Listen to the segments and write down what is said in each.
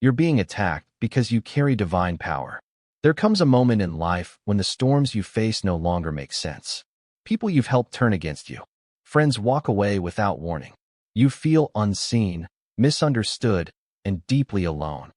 You're being attacked because you carry divine power. There comes a moment in life when the storms you face no longer make sense. People you've helped turn against you. Friends walk away without warning. You feel unseen, misunderstood, and deeply alone.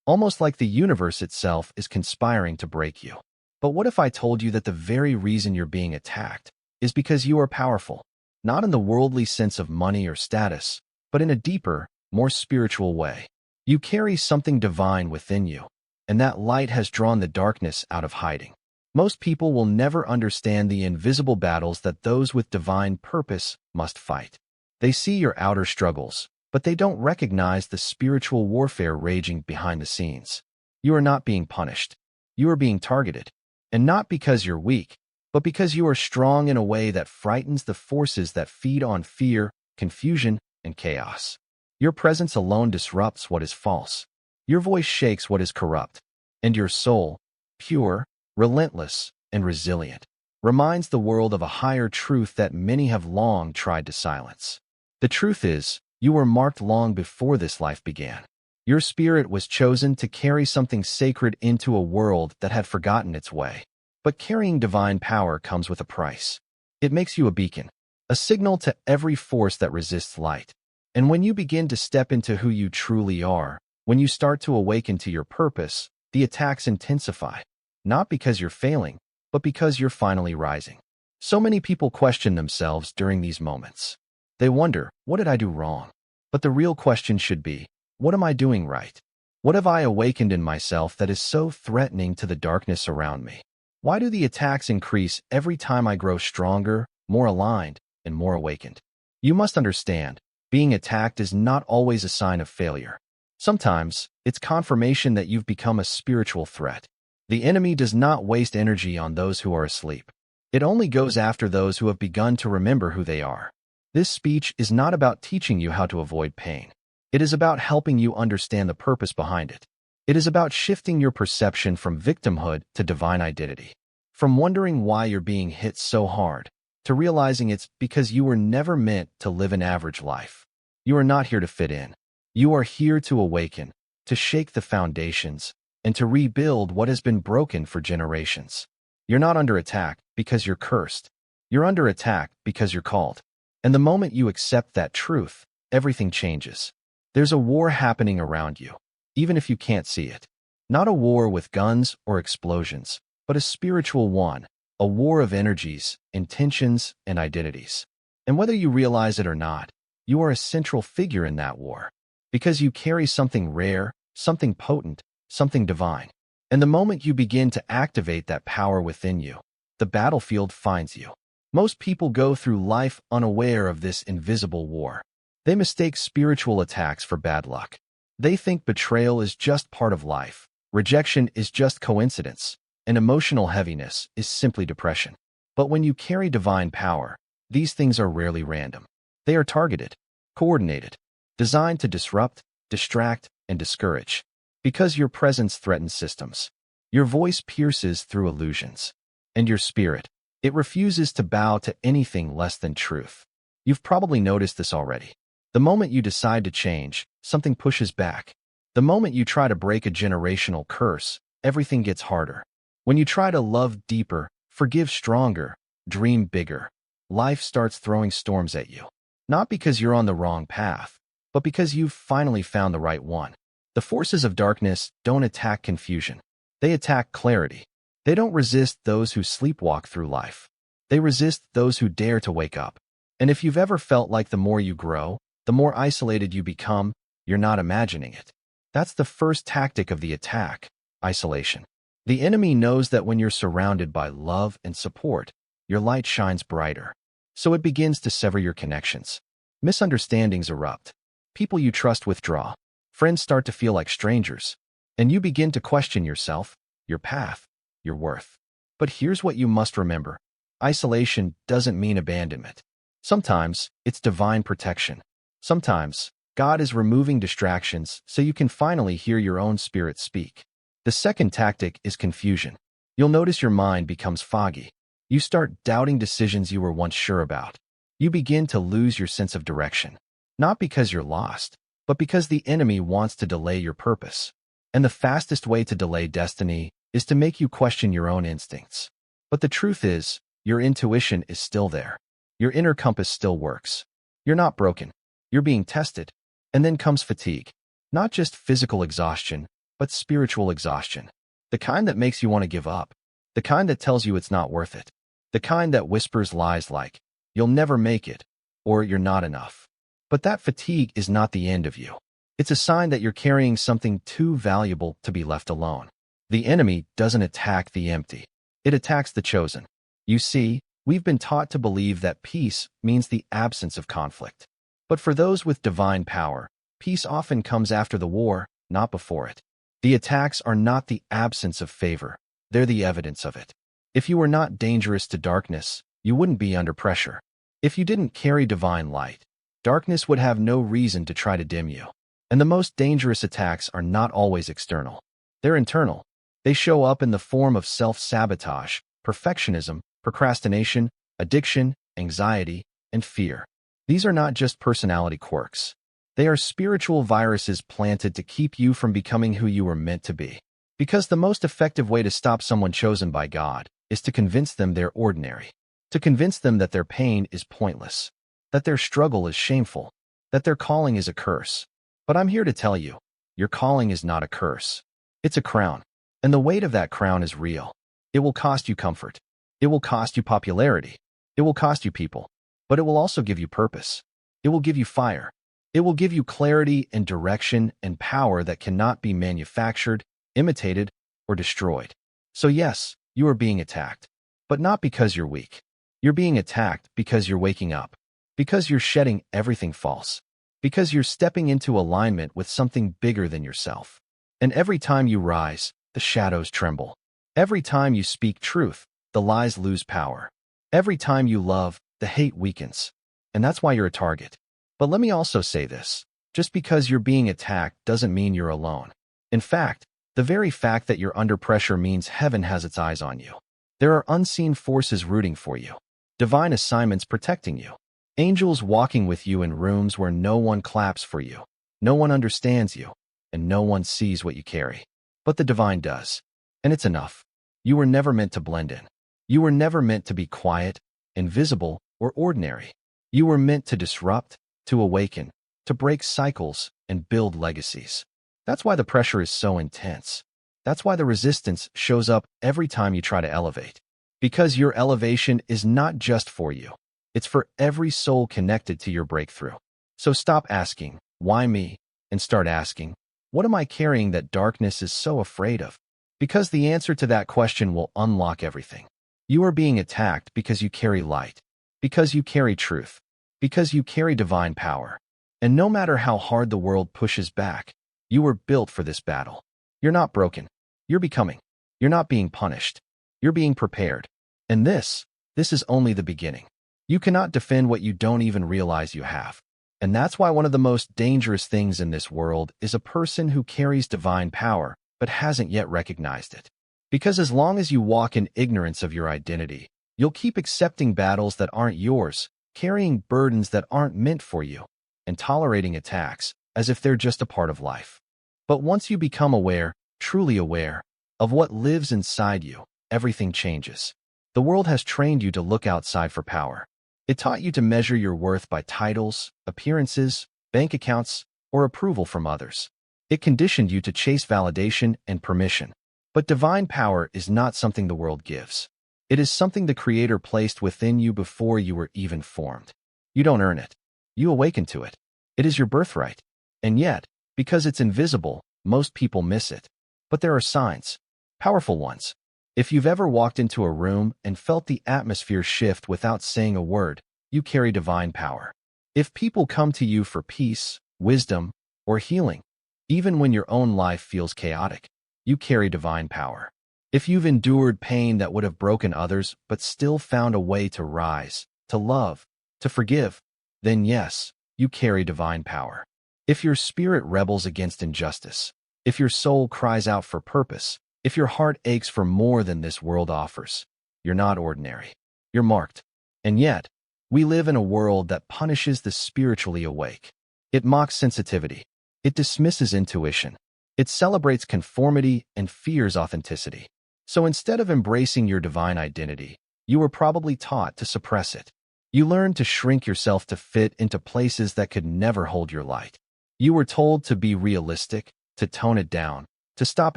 Almost like the universe itself is conspiring to break you. But what if I told you that the very reason you're being attacked is because you are powerful? Not in the worldly sense of money or status, but in a deeper, more spiritual way. You carry something divine within you, and that light has drawn the darkness out of hiding. Most people will never understand the invisible battles that those with divine purpose must fight. They see your outer struggles, but they don't recognize the spiritual warfare raging behind the scenes. You are not being punished. You are being targeted. And not because you're weak, but because you are strong in a way that frightens the forces that feed on fear, confusion, and chaos. Your presence alone disrupts what is false. Your voice shakes what is corrupt. And your soul, pure, relentless, and resilient, reminds the world of a higher truth that many have long tried to silence. The truth is, you were marked long before this life began. Your spirit was chosen to carry something sacred into a world that had forgotten its way. But carrying divine power comes with a price. It makes you a beacon, a signal to every force that resists light. And when you begin to step into who you truly are, when you start to awaken to your purpose, the attacks intensify. Not because you're failing, but because you're finally rising. So many people question themselves during these moments. They wonder, what did I do wrong? But the real question should be, what am I doing right? What have I awakened in myself that is so threatening to the darkness around me? Why do the attacks increase every time I grow stronger, more aligned, and more awakened? You must understand, being attacked is not always a sign of failure. Sometimes, it's confirmation that you've become a spiritual threat. The enemy does not waste energy on those who are asleep. It only goes after those who have begun to remember who they are. This speech is not about teaching you how to avoid pain. It is about helping you understand the purpose behind it. It is about shifting your perception from victimhood to divine identity. From wondering why you're being hit so hard, to realizing it's because you were never meant to live an average life. You are not here to fit in. You are here to awaken, to shake the foundations, and to rebuild what has been broken for generations. You're not under attack because you're cursed. You're under attack because you're called. And the moment you accept that truth, everything changes. There's a war happening around you, even if you can't see it. Not a war with guns or explosions, but a spiritual one, a war of energies, intentions, and identities. And whether you realize it or not, you are a central figure in that war, because you carry something rare, something potent, something divine. And the moment you begin to activate that power within you, the battlefield finds you. Most people go through life unaware of this invisible war. They mistake spiritual attacks for bad luck. They think betrayal is just part of life, rejection is just coincidence, and emotional heaviness is simply depression. But when you carry divine power, these things are rarely random. They are targeted, coordinated, designed to disrupt, distract, and discourage. Because your presence threatens systems, your voice pierces through illusions, and your spirit, it refuses to bow to anything less than truth. You've probably noticed this already. The moment you decide to change, something pushes back. The moment you try to break a generational curse, everything gets harder. When you try to love deeper, forgive stronger, dream bigger, life starts throwing storms at you. Not because you're on the wrong path, but because you've finally found the right one. The forces of darkness don't attack confusion. They attack clarity. They don't resist those who sleepwalk through life. They resist those who dare to wake up. And if you've ever felt like the more you grow, the more isolated you become, you're not imagining it. That's the first tactic of the attack, isolation. The enemy knows that when you're surrounded by love and support, your light shines brighter. So it begins to sever your connections. Misunderstandings erupt. People you trust withdraw. Friends start to feel like strangers. And you begin to question yourself, your path, your worth. But here's what you must remember. Isolation doesn't mean abandonment. Sometimes it's divine protection. Sometimes God is removing distractions so you can finally hear your own spirit speak. The second tactic is confusion. You'll notice your mind becomes foggy. You start doubting decisions you were once sure about. You begin to lose your sense of direction. Not because you're lost, but because the enemy wants to delay your purpose. And the fastest way to delay destiny is to make you question your own instincts. But the truth is, your intuition is still there. Your inner compass still works. You're not broken. You're being tested. And then comes fatigue. Not just physical exhaustion, but spiritual exhaustion. The kind that makes you want to give up. The kind that tells you it's not worth it. The kind that whispers lies like, you'll never make it, or you're not enough. But that fatigue is not the end of you. It's a sign that you're carrying something too valuable to be left alone. The enemy doesn't attack the empty. It attacks the chosen. You see, we've been taught to believe that peace means the absence of conflict. But for those with divine power, peace often comes after the war, not before it. The attacks are not the absence of favor. They're the evidence of it. If you were not dangerous to darkness, you wouldn't be under pressure. If you didn't carry divine light, darkness would have no reason to try to dim you. And the most dangerous attacks are not always external. They're internal. They show up in the form of self-sabotage, perfectionism, procrastination, addiction, anxiety, and fear. These are not just personality quirks. They are spiritual viruses planted to keep you from becoming who you were meant to be. Because the most effective way to stop someone chosen by God is to convince them they're ordinary. To convince them that their pain is pointless, that their struggle is shameful, that their calling is a curse. But I'm here to tell you, your calling is not a curse. It's a crown. And the weight of that crown is real. It will cost you comfort. It will cost you popularity. It will cost you people. But it will also give you purpose. It will give you fire. It will give you clarity and direction and power that cannot be manufactured, imitated, or destroyed. So yes, you are being attacked. But not because you're weak. You're being attacked because you're waking up. Because you're shedding everything false. Because you're stepping into alignment with something bigger than yourself. And every time you rise, the shadows tremble. Every time you speak truth, the lies lose power. Every time you love, the hate weakens. And that's why you're a target. But let me also say this. Just because you're being attacked doesn't mean you're alone. In fact, the very fact that you're under pressure means heaven has its eyes on you. There are unseen forces rooting for you. Divine assignments protecting you. Angels walking with you in rooms where no one claps for you. No one understands you. And no one sees what you carry. But the divine does. And it's enough. You were never meant to blend in. You were never meant to be quiet, invisible, or ordinary. You were meant to disrupt, to awaken, to break cycles, and build legacies. That's why the pressure is so intense. That's why the resistance shows up every time you try to elevate. Because your elevation is not just for you. It's for every soul connected to your breakthrough. So stop asking, why me? And start asking, what am I carrying that darkness is so afraid of? Because the answer to that question will unlock everything. You are being attacked because you carry light. Because you carry truth. Because you carry divine power. And no matter how hard the world pushes back, you were built for this battle. You're not broken. You're becoming. You're not being punished. You're being prepared. And this is only the beginning. You cannot defend what you don't even realize you have. And that's why one of the most dangerous things in this world is a person who carries divine power but hasn't yet recognized it. Because as long as you walk in ignorance of your identity, you'll keep accepting battles that aren't yours, carrying burdens that aren't meant for you, and tolerating attacks as if they're just a part of life. But once you become aware, truly aware, of what lives inside you, everything changes. The world has trained you to look outside for power. It taught you to measure your worth by titles, appearances, bank accounts, or approval from others. It conditioned you to chase validation and permission. But divine power is not something the world gives. It is something the Creator placed within you before you were even formed. You don't earn it. You awaken to it. It is your birthright. And yet, because it's invisible, most people miss it. But there are signs. Powerful ones. If you've ever walked into a room and felt the atmosphere shift without saying a word, you carry divine power. If people come to you for peace, wisdom, or healing, even when your own life feels chaotic, you carry divine power. If you've endured pain that would have broken others but still found a way to rise, to love, to forgive, then yes, you carry divine power. If your spirit rebels against injustice, if your soul cries out for purpose, if your heart aches for more than this world offers, you're not ordinary. You're marked. And yet, we live in a world that punishes the spiritually awake. It mocks sensitivity. It dismisses intuition. It celebrates conformity and fears authenticity. So instead of embracing your divine identity, you were probably taught to suppress it. You learned to shrink yourself to fit into places that could never hold your light. You were told to be realistic, to tone it down, to stop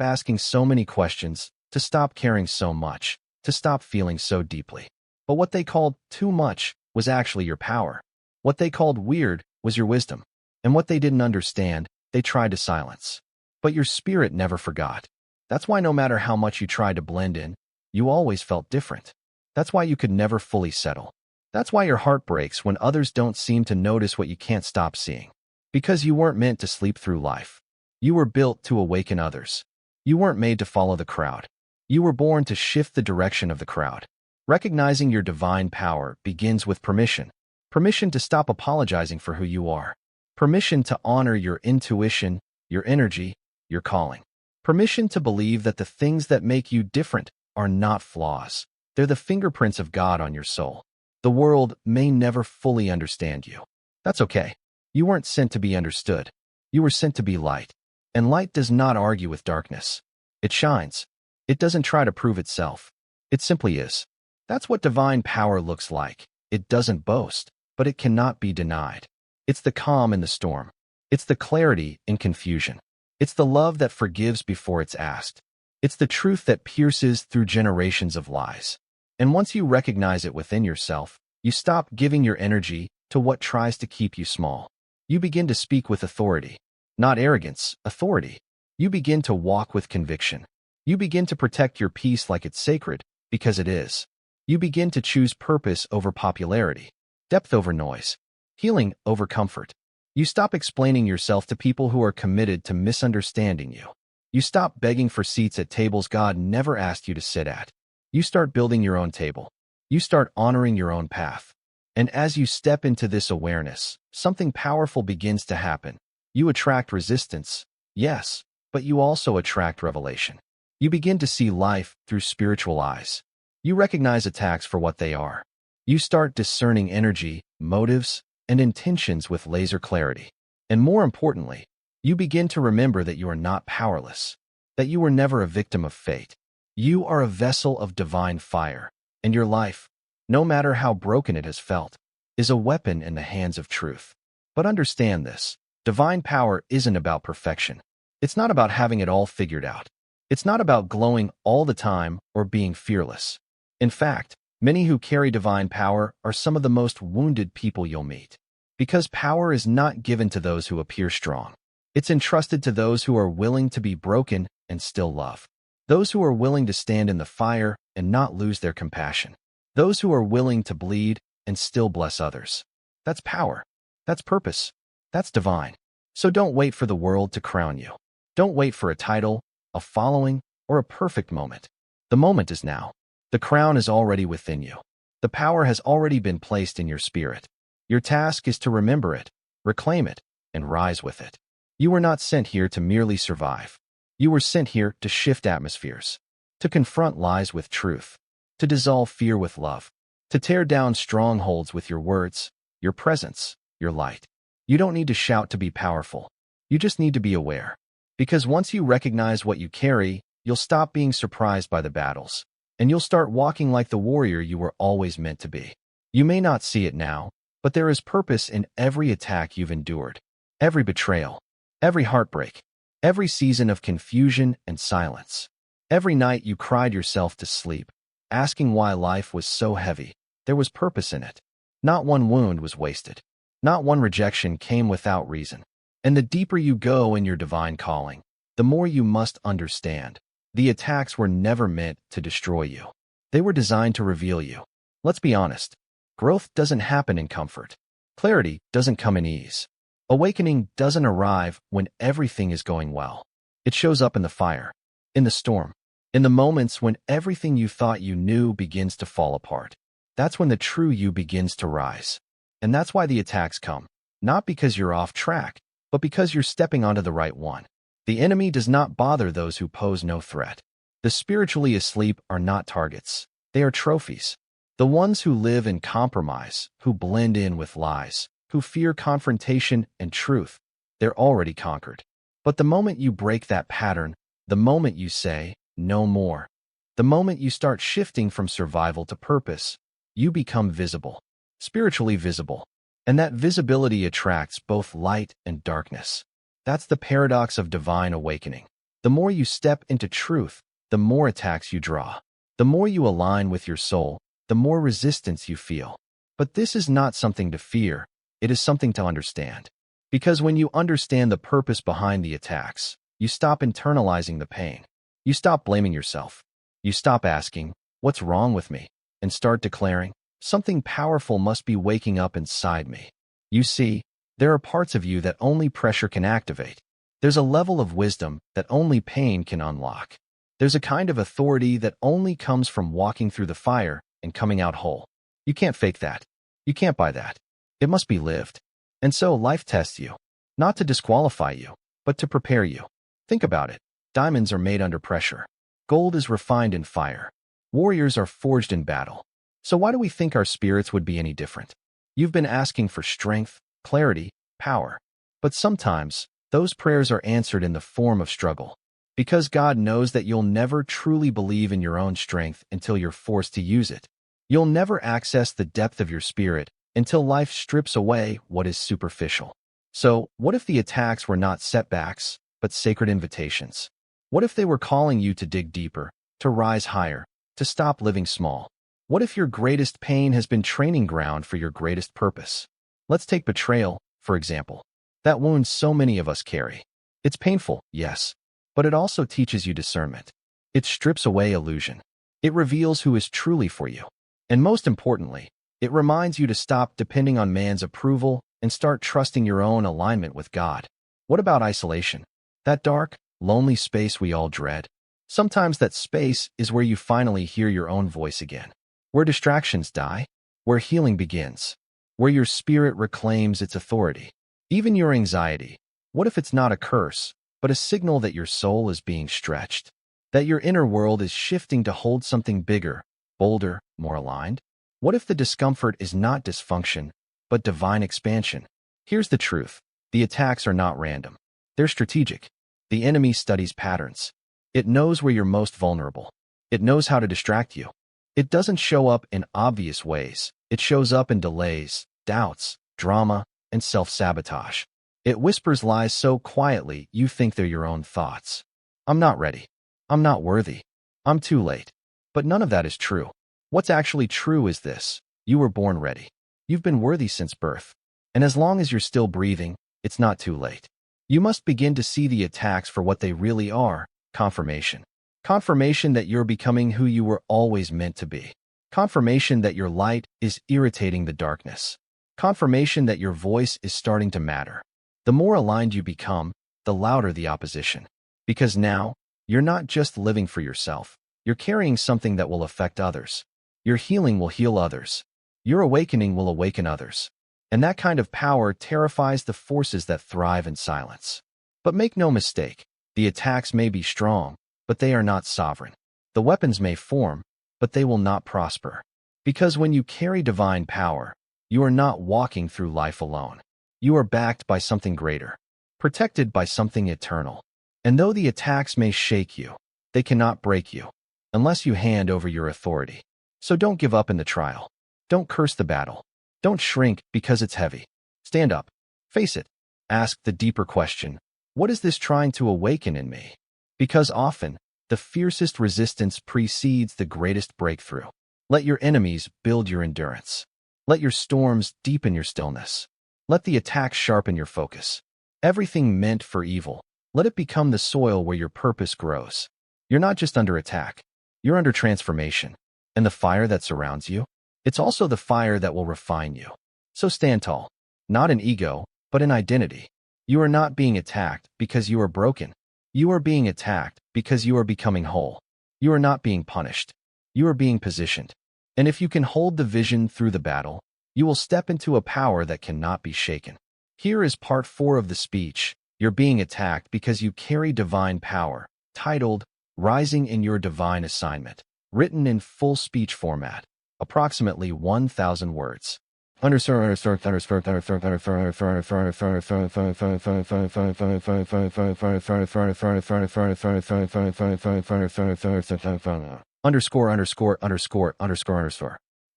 asking so many questions, to stop caring so much, to stop feeling so deeply. But what they called too much was actually your power. What they called weird was your wisdom. And what they didn't understand, they tried to silence. But your spirit never forgot. That's why no matter how much you tried to blend in, you always felt different. That's why you could never fully settle. That's why your heart breaks when others don't seem to notice what you can't stop seeing. Because you weren't meant to sleep through life. You were built to awaken others. You weren't made to follow the crowd. You were born to shift the direction of the crowd. Recognizing your divine power begins with permission. Permission to stop apologizing for who you are. Permission to honor your intuition, your energy, your calling. Permission to believe that the things that make you different are not flaws. They're the fingerprints of God on your soul. The world may never fully understand you. That's okay. You weren't sent to be understood. You were sent to be light. And light does not argue with darkness. It shines. It doesn't try to prove itself. It simply is. That's what divine power looks like. It doesn't boast, but it cannot be denied. It's the calm in the storm. It's the clarity in confusion. It's the love that forgives before it's asked. It's the truth that pierces through generations of lies. And once you recognize it within yourself, you stop giving your energy to what tries to keep you small. You begin to speak with authority. Not arrogance, authority. You begin to walk with conviction. You begin to protect your peace like it's sacred, because it is. You begin to choose purpose over popularity, depth over noise, healing over comfort. You stop explaining yourself to people who are committed to misunderstanding you. You stop begging for seats at tables God never asked you to sit at. You start building your own table. You start honoring your own path. And as you step into this awareness, something powerful begins to happen. You attract resistance, yes, but you also attract revelation. You begin to see life through spiritual eyes. You recognize attacks for what they are. You start discerning energy, motives, and intentions with laser clarity. And more importantly, you begin to remember that you are not powerless, that you were never a victim of fate. You are a vessel of divine fire, and your life, no matter how broken it has felt, is a weapon in the hands of truth. But understand this, divine power isn't about perfection. It's not about having it all figured out. It's not about glowing all the time or being fearless. In fact, many who carry divine power are some of the most wounded people you'll meet. Because power is not given to those who appear strong. It's entrusted to those who are willing to be broken and still love. Those who are willing to stand in the fire and not lose their compassion. Those who are willing to bleed and still bless others. That's power. That's purpose. That's divine. So don't wait for the world to crown you. Don't wait for a title, a following, or a perfect moment. The moment is now. The crown is already within you. The power has already been placed in your spirit. Your task is to remember it, reclaim it, and rise with it. You were not sent here to merely survive. You were sent here to shift atmospheres, to confront lies with truth, to dissolve fear with love, to tear down strongholds with your words, your presence, your light. You don't need to shout to be powerful. You just need to be aware. Because once you recognize what you carry, you'll stop being surprised by the battles, and you'll start walking like the warrior you were always meant to be. You may not see it now, but there is purpose in every attack you've endured, every betrayal, every heartbreak, every season of confusion and silence. Every night you cried yourself to sleep, asking why life was so heavy. There was purpose in it. Not one wound was wasted. Not one rejection came without reason. And the deeper you go in your divine calling, the more you must understand. The attacks were never meant to destroy you. They were designed to reveal you. Let's be honest. Growth doesn't happen in comfort. Clarity doesn't come in ease. Awakening doesn't arrive when everything is going well. It shows up in the fire, in the storm, in the moments when everything you thought you knew begins to fall apart. That's when the true you begins to rise. And that's why the attacks come. Not because you're off track, but because you're stepping onto the right one. The enemy does not bother those who pose no threat. The spiritually asleep are not targets. They are trophies. The ones who live in compromise, who blend in with lies, who fear confrontation and truth, they're already conquered. But the moment you break that pattern, the moment you say, no more, the moment you start shifting from survival to purpose, you become visible, spiritually visible. And that visibility attracts both light and darkness. That's the paradox of divine awakening. The more you step into truth, the more attacks you draw. The more you align with your soul, the more resistance you feel. But this is not something to fear, it is something to understand. Because when you understand the purpose behind the attacks, you stop internalizing the pain. You stop blaming yourself. You stop asking, what's wrong with me? And start declaring, something powerful must be waking up inside me. You see, there are parts of you that only pressure can activate. There's a level of wisdom that only pain can unlock. There's a kind of authority that only comes from walking through the fire and coming out whole. You can't fake that. You can't buy that. It must be lived. And so life tests you, not to disqualify you, but to prepare you. Think about it. Diamonds are made under pressure. Gold is refined in fire. Warriors are forged in battle. So why do we think our spirits would be any different? You've been asking for strength, clarity, power. But sometimes, those prayers are answered in the form of struggle. Because God knows that you'll never truly believe in your own strength until you're forced to use it. You'll never access the depth of your spirit until life strips away what is superficial. So, what if the attacks were not setbacks, but sacred invitations? What if they were calling you to dig deeper, to rise higher, to stop living small? What if your greatest pain has been training ground for your greatest purpose? Let's take betrayal, for example. That wound so many of us carry. It's painful, yes, but it also teaches you discernment. It strips away illusion. It reveals who is truly for you. And most importantly, it reminds you to stop depending on man's approval and start trusting your own alignment with God. What about isolation? That dark, lonely space we all dread? Sometimes that space is where you finally hear your own voice again. Where distractions die, where healing begins, where your spirit reclaims its authority. Even your anxiety, what if it's not a curse, but a signal that your soul is being stretched? That your inner world is shifting to hold something bigger, bolder, more aligned? What if the discomfort is not dysfunction, but divine expansion? Here's the truth. The attacks are not random. They're strategic. The enemy studies patterns. It knows where you're most vulnerable. It knows how to distract you. It doesn't show up in obvious ways. It shows up in delays, doubts, drama, and self-sabotage. It whispers lies so quietly you think they're your own thoughts. I'm not ready. I'm not worthy. I'm too late. But none of that is true. What's actually true is this. You were born ready. You've been worthy since birth. And as long as you're still breathing, it's not too late. You must begin to see the attacks for what they really are, confirmation. Confirmation that you're becoming who you were always meant to be. Confirmation that your light is irritating the darkness. Confirmation that your voice is starting to matter. The more aligned you become, the louder the opposition. Because now, you're not just living for yourself. You're carrying something that will affect others. Your healing will heal others. Your awakening will awaken others. And that kind of power terrifies the forces that thrive in silence. But make no mistake, the attacks may be strong, but they are not sovereign. The weapons may form, but they will not prosper. Because when you carry divine power, you are not walking through life alone. You are backed by something greater, protected by something eternal. And though the attacks may shake you, they cannot break you, unless you hand over your authority. So don't give up in the trial. Don't curse the battle. Don't shrink because it's heavy. Stand up. Face it. Ask the deeper question, what is this trying to awaken in me? Because often, the fiercest resistance precedes the greatest breakthrough. Let your enemies build your endurance. Let your storms deepen your stillness. Let the attacks sharpen your focus. Everything meant for evil, let it become the soil where your purpose grows. You're not just under attack. You're under transformation. And the fire that surrounds you, it's also the fire that will refine you. So stand tall, not in ego, but in identity. You are not being attacked because you are broken. You are being attacked because you are becoming whole. You are not being punished. You are being positioned. And if you can hold the vision through the battle, you will step into a power that cannot be shaken. Here is part 4 of the speech. You're being attacked because you carry divine power, titled, Rising in Your Divine Assignment, written in full speech format, approximately 1,000 words.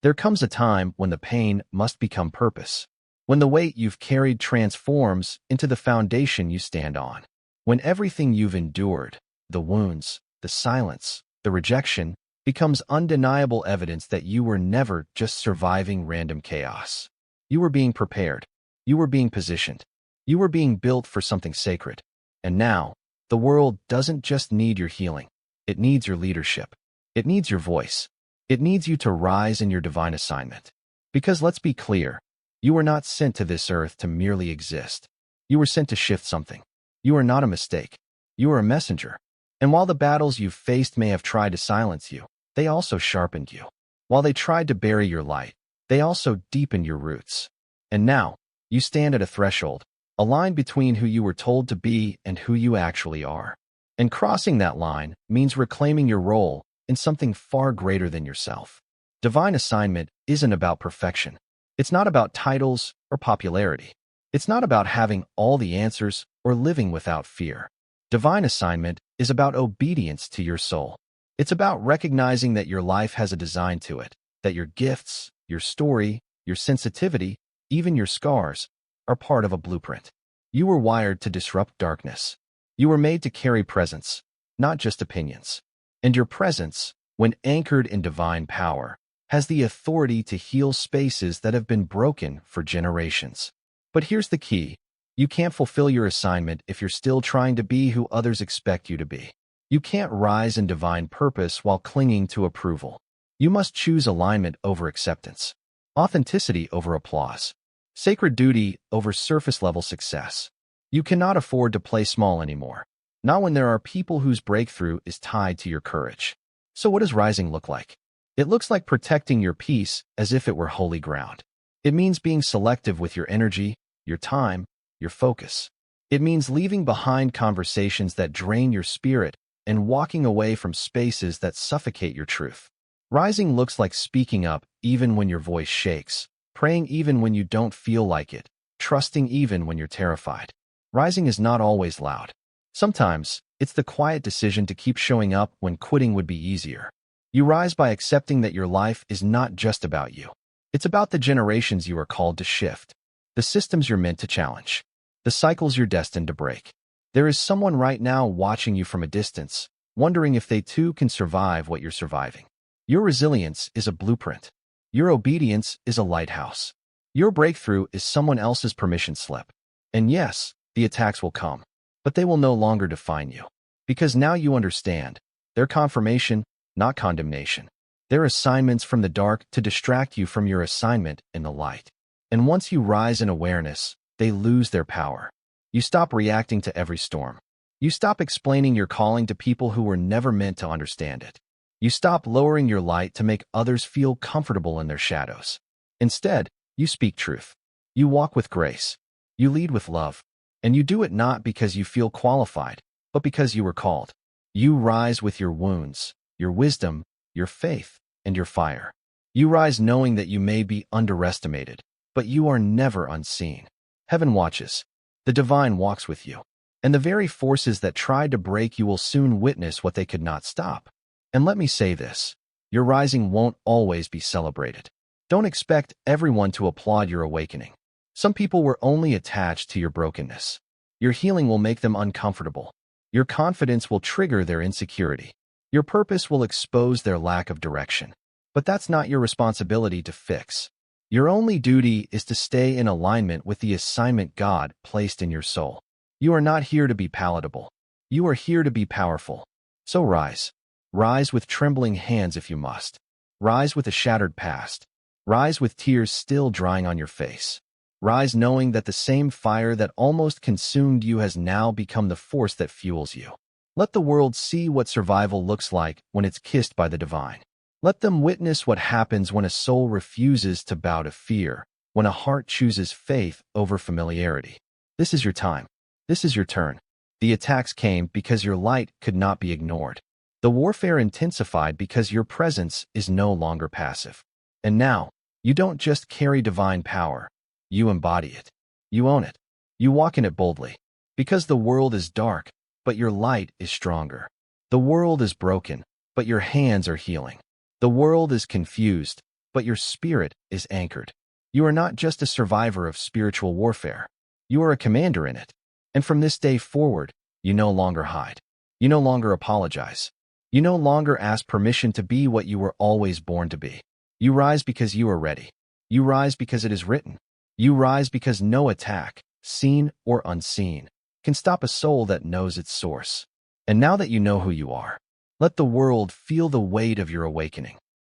There comes a time when the pain must become purpose. When the weight you've carried transforms into the foundation you stand on. When everything you've endured, the wounds, the silence, the rejection, becomes undeniable evidence that you were never just surviving random chaos. You were being prepared. You were being positioned. You were being built for something sacred. And now, the world doesn't just need your healing. It needs your leadership. It needs your voice. It needs you to rise in your divine assignment. Because let's be clear, you were not sent to this earth to merely exist. You were sent to shift something. You are not a mistake. You are a messenger. And while the battles you've faced may have tried to silence you, they also sharpened you. While they tried to bury your light, they also deepened your roots. And now, you stand at a threshold, a line between who you were told to be and who you actually are. And crossing that line means reclaiming your role in something far greater than yourself. Divine assignment isn't about perfection. It's not about titles or popularity. It's not about having all the answers or living without fear. Divine assignment is about obedience to your soul. It's about recognizing that your life has a design to it, that your gifts, your story, your sensitivity, even your scars, are part of a blueprint. You were wired to disrupt darkness. You were made to carry presence, not just opinions. And your presence, when anchored in divine power, has the authority to heal spaces that have been broken for generations. But here's the key. You can't fulfill your assignment if you're still trying to be who others expect you to be. You can't rise in divine purpose while clinging to approval. You must choose alignment over acceptance, authenticity over applause, sacred duty over surface-level success. You cannot afford to play small anymore, not when there are people whose breakthrough is tied to your courage. So what does rising look like? It looks like protecting your peace as if it were holy ground. It means being selective with your energy, your time, your focus. It means leaving behind conversations that drain your spirit and walking away from spaces that suffocate your truth. Rising looks like speaking up even when your voice shakes, praying even when you don't feel like it, trusting even when you're terrified. Rising is not always loud. Sometimes, it's the quiet decision to keep showing up when quitting would be easier. You rise by accepting that your life is not just about you. It's about the generations you are called to shift, the systems you're meant to challenge, the cycles you're destined to break. There is someone right now watching you from a distance, wondering if they too can survive what you're surviving. Your resilience is a blueprint. Your obedience is a lighthouse. Your breakthrough is someone else's permission slip. And yes, the attacks will come, but they will no longer define you. Because now you understand. They're confirmation, not condemnation. They're assignments from the dark to distract you from your assignment in the light. And once you rise in awareness, they lose their power. You stop reacting to every storm. You stop explaining your calling to people who were never meant to understand it. You stop lowering your light to make others feel comfortable in their shadows. Instead, you speak truth. You walk with grace. You lead with love. And you do it not because you feel qualified, but because you were called. You rise with your wounds, your wisdom, your faith, and your fire. You rise knowing that you may be underestimated, but you are never unseen. Heaven watches. The divine walks with you. And the very forces that tried to break you will soon witness what they could not stop. And let me say this, your rising won't always be celebrated. Don't expect everyone to applaud your awakening. Some people were only attached to your brokenness. Your healing will make them uncomfortable. Your confidence will trigger their insecurity. Your purpose will expose their lack of direction. But that's not your responsibility to fix. Your only duty is to stay in alignment with the assignment God placed in your soul. You are not here to be palatable. You are here to be powerful. So rise. Rise with trembling hands if you must. Rise with a shattered past. Rise with tears still drying on your face. Rise knowing that the same fire that almost consumed you has now become the force that fuels you. Let the world see what survival looks like when it's kissed by the divine. Let them witness what happens when a soul refuses to bow to fear, when a heart chooses faith over familiarity. This is your time. This is your turn. The attacks came because your light could not be ignored. The warfare intensified because your presence is no longer passive. And now, You don't just carry divine power. You embody it. You own it. You walk in it boldly. Because the world is dark, but your light is stronger. The world is broken, but your hands are healing. The world is confused, but your spirit is anchored. You are not just a survivor of spiritual warfare. You are a commander in it. And from this day forward, you no longer hide. You no longer apologize. You no longer ask permission to be what you were always born to be. You rise because you are ready. You rise because it is written. You rise because no attack, seen or unseen, can stop a soul that knows its source. And now that you know who you are, let the world feel the weight of your awakening.